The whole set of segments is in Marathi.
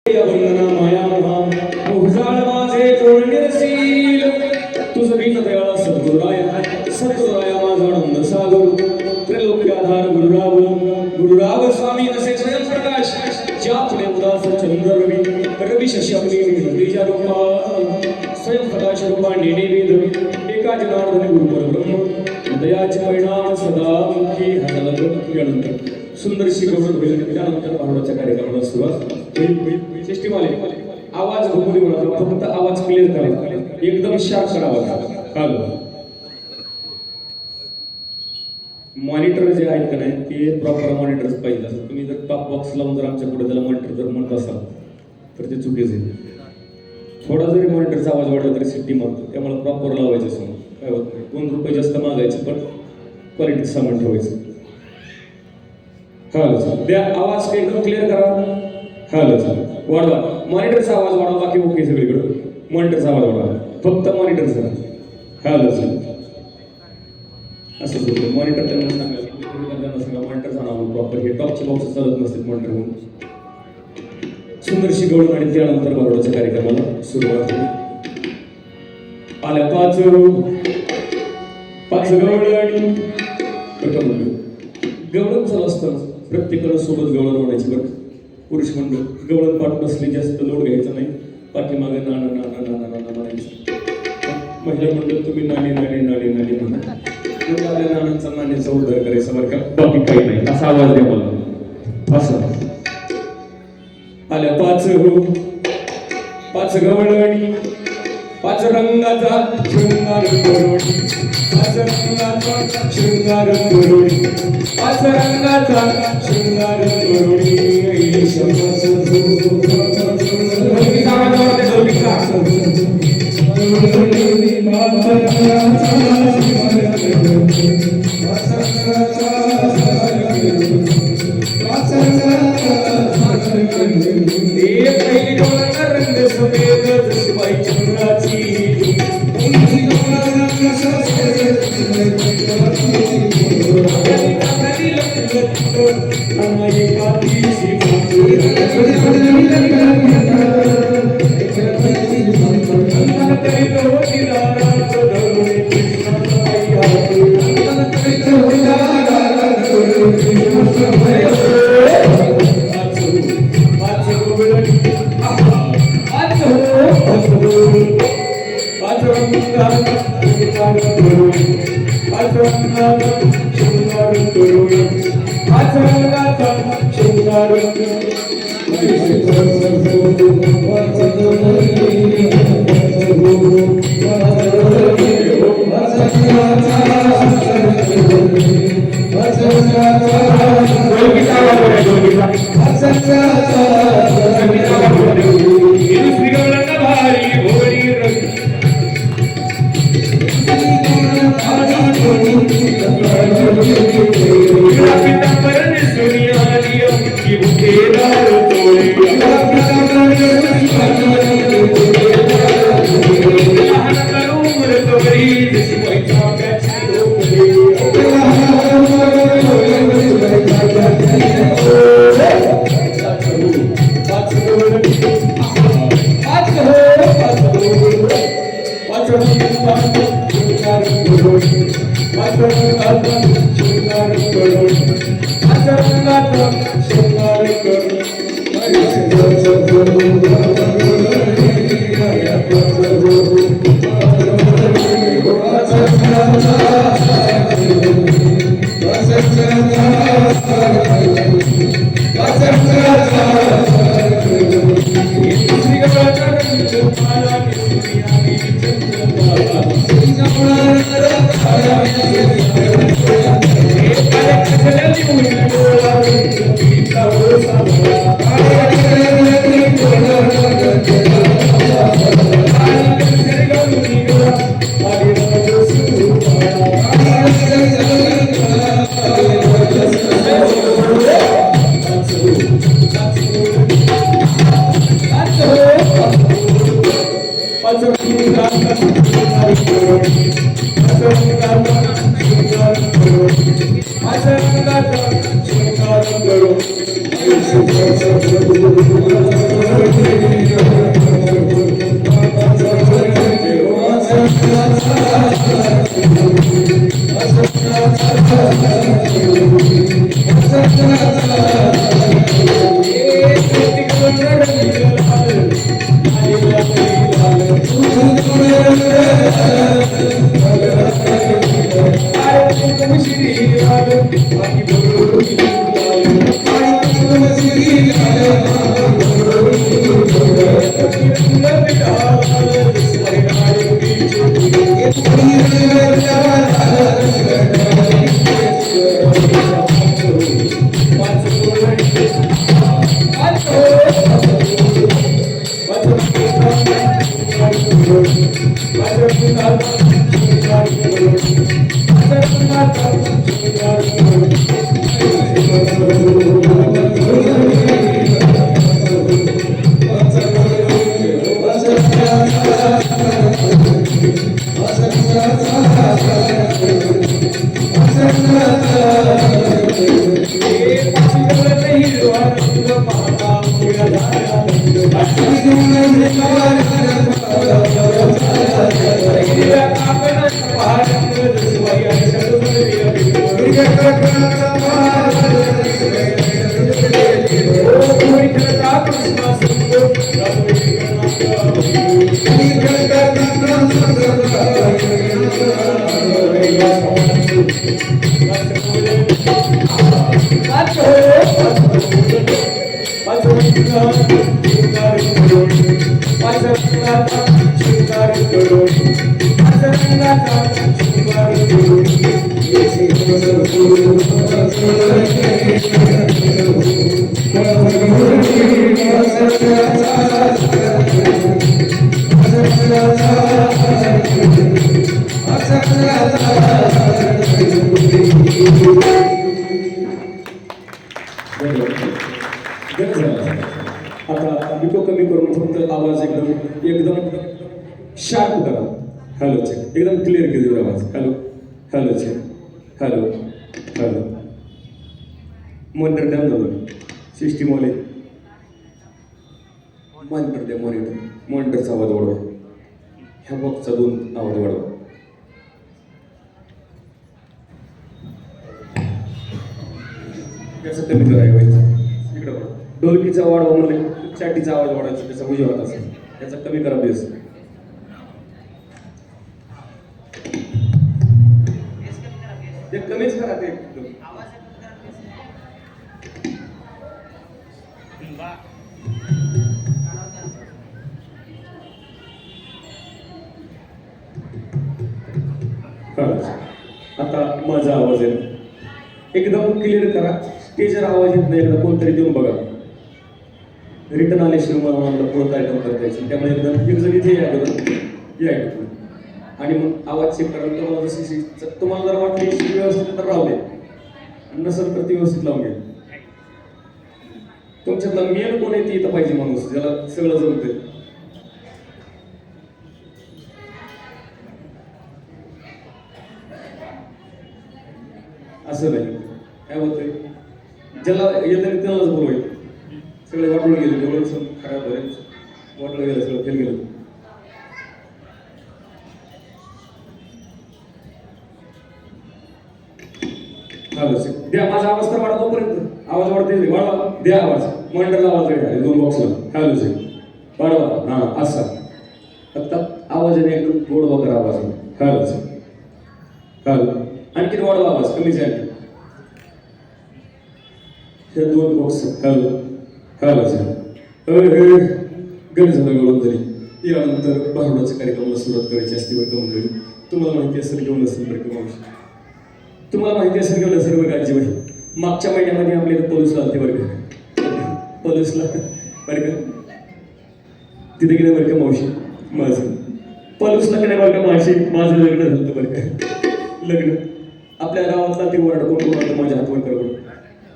वंदना माया मोहजाळ माझे कोण निरसील तुझ बीज दयाळा सद्गुरुराया माझा आनंद सागर त्रैलोक्याधार गुरुराव स्वामी नसे स्वयंप्रकाश ज्या पुणे उदास चंद्र रवी शशाग्नी नदीच्या रूपा स्वयंप्रकाश रूपा नेनेवेद एका जनार्दन गुरुपरब्रह्म दयाचे परिणाम सदा मुखी हाताला सुंदरशी गौरव होईल त्यानंतर भारुडाच्या कार्यक्रमाला सुरुवात होईल सिस्टीमवाले आवाज घुमली म्हणा फक्त आवाज क्लिअर करायचा एकदम शार्प करावा काल मॉनिटर जे आहेत का नाही ते प्रॉपर मॉनिटर्स पाहिजे असं तुम्ही जर टॉप बॉक्स लावून जर आमच्या पुढे त्याला मॉनिटर जर म्हणत असाल तर ते चुकीचं आहे थोडा जरी मॉनिटरचा आवाज वाढला तरी सिटी मारतो त्यामुळे प्रॉपर लावायचं समोर काय होत नाही 2 रुपये जास्त मागायचे पण क्वालिटी सामान ठेवायचं हां द्या आवाज एकदम क्लिअर करा हां चालेल वाढवा मॉनिटरचा आवाज वाढवा बाकी ओके सगळीकडे मॉनिटरचा आवाज वाढवा फक्त मॉनिटरचा हां चालेल असं होतं मॉनिटर त्यांना सांगा मॉनिटरचा नाव प्रॉपर हे टॉपचे बॉक्स चालत नसतात मॉनिटर म्हणून सुंदरशी गवळण आणि त्यानंतर भारुडाच्या कार्यक्रमाला सुरुवात होईल आल्या पाच गवळण गवळण चालू असतं प्रत्येकाला सोबत गवळण म्हणायची बरं पुरुष मंडळ गवळण पाठ नसली जास्त लोड घ्यायचा नाही पाठीमागे नाना नाना नाना नाना म्हणायचं महिला मंडळ तुम्ही नाणी नाणी नाणी नाणी म्हणा आपल्या नानांचा नाण्याचा उद्धार करायचा बरं का बाकी काही नाही असा आवाज द्या मला असं आल्या पाच गवळणी 5 रंगाचा शृंगार करोडी 5 रंगाचा शृंगार करोडी 5 रंगाचा शृंगार करोडी Thank you. आता बिको कमी करून फक्त आवाज एकदम शार्प करा. हॅलो चेक एकदम क्लिअर केली आवाज. Hello hello check hello hello monitor द्या ना सिस्टीम वाले मॉनिटर द्या. मॉनिटरचा आवाज वाढवा. ह्या बॉक्सचा 2 आवाज वाढवा. त्याचं कमी करायचं. इकडं बघा ढोलकीचा वाढवा म्हणले चाटीचा आवाज वाढवायचा. त्याचा उजवा असेल त्याचा कमी करा बेस. ते कमीच करा ते आता माझा आवाज आहे एकदम क्लिअर करा. स्टेजवर आवाज येत नाही. एकदा कोणतरी देऊन बघा. रिटर्न आल्याशिवाय मला म्हणलं कोणता आयटम करता यायचं. त्यामुळे एकदम एक जण इथे या आणि मग आवाज चेक करा. तुम्हाला जशी तुम्हाला जर वाटली व्यवस्थित तर राहू दे. नसेल तर ती व्यवस्थित लावून घ्या. तुमच्यातला मेन कोण आहे ती इथं पाहिजे माणूस ज्याला सगळं जमतंय. असं नाही काय होतंय ज्याला येतं त्यालाच बोलवायचं. सगळे वाटून गेले एवढं खराब झालं. वाटलं गेलं सगळं फेल गेलं. द्या माझा आवाज तर वाढतो पर्यंत आवाज वाढते वाढवा. द्या आवाज मॉनिटरला आवाज द्या 2 बॉक्सला. हॅलो चेक वाढवा. हा असा आता आवाजाने एकदम गोड वगैरे आवाज. हॅलो चेक हॅलो आणखी वाढवा आवाज कमी जाईल. हे 2 बॉक्स. हॅलो हॅलो चेक गण झालं गोळून तरी यानंतर भारुडाच्या कार्यक्रमाला सुरुवात करायची असते बरं का मंडळी. तुम्हाला माहिती असेल घेऊन असेल बरं का मावशी. तुम्हाला माहिती असेल घेऊन असेल बरं का आजीबाई. मागच्या महिन्यामध्ये आपल्या पोलिसला आलते बरं का. पोलिसला बरं का तिथे गेले बरं का मावशी. माझं पोलिसला कडे बरं का मावशी माझं लग्न झालं बरं का. लग्न आपल्या गावातला ती वर्ड कोण कोण आलं माझ्या हातवर करून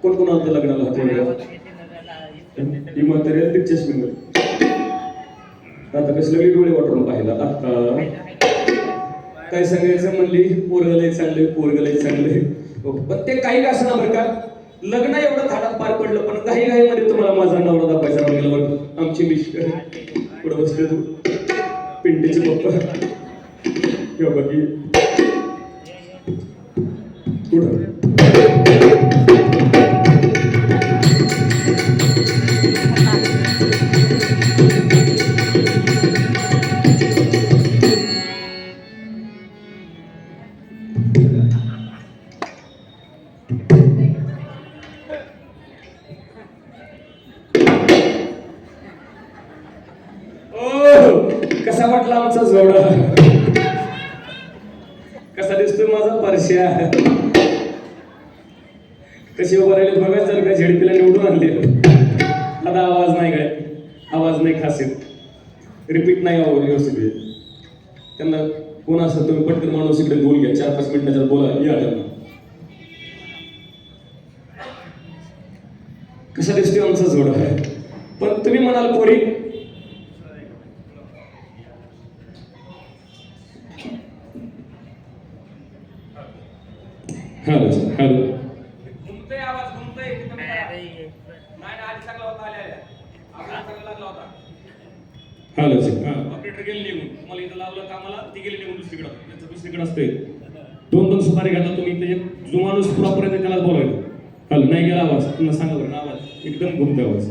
कोण कोण आलं लग्नाला हातवर इमानदारी दिग्चष्मी. आता कसं लगेच डोळे वाटून पाहिला. आता काय सांगायचं म्हणली पोरगलंय चांगलंय पोरगलंय चांगलंय. पण ते काही का असं बरं का लग्न एवढं थाटात पार पडलं पण काही मध्ये तुम्हाला माझा नवरा दाखवायचा राहून गेला बरं. आमची मिस्टर पुढं बसले तू पिंडीचे पप्पा किंवा बाकी पुढं म्हणाला आमचा जोडा कसा दिसतोय माझा परश्या कशी उभं राहिले बघा जर का झेडपीला निवडून आणले आता आवाज नाही काय आवाज नाही खासियत रिपीट नाही व्हावं व्यवस्थित त्यांना कोण असं तुम्ही पटकन माणूस इकडे बोल घ्या 4-5 मिनिटाच्या बोला या त्यांना कसा दिसतोय आमचा जोडा पण तुम्ही म्हणाल पोरी हॅलो हॅलो घुमतोय आवाज घुमतोय नाही आधी चांगला होता आल्या आवाज चांगला लागला होता हॅलो सर हां ऑपरेटर गेले निघून तुम्हाला इथं लावलं कामाला ती गेली निघून दुसरीकडे त्याचं दुसरीकडे असते 2-2 सुपारी घालता तुम्ही इथे जो माणूस पुरापर्यंत त्याला बोलायचं हॅलो नाही गेला आवाज पुन्हा सांगा बरं आवाज एकदम घुमते आवाज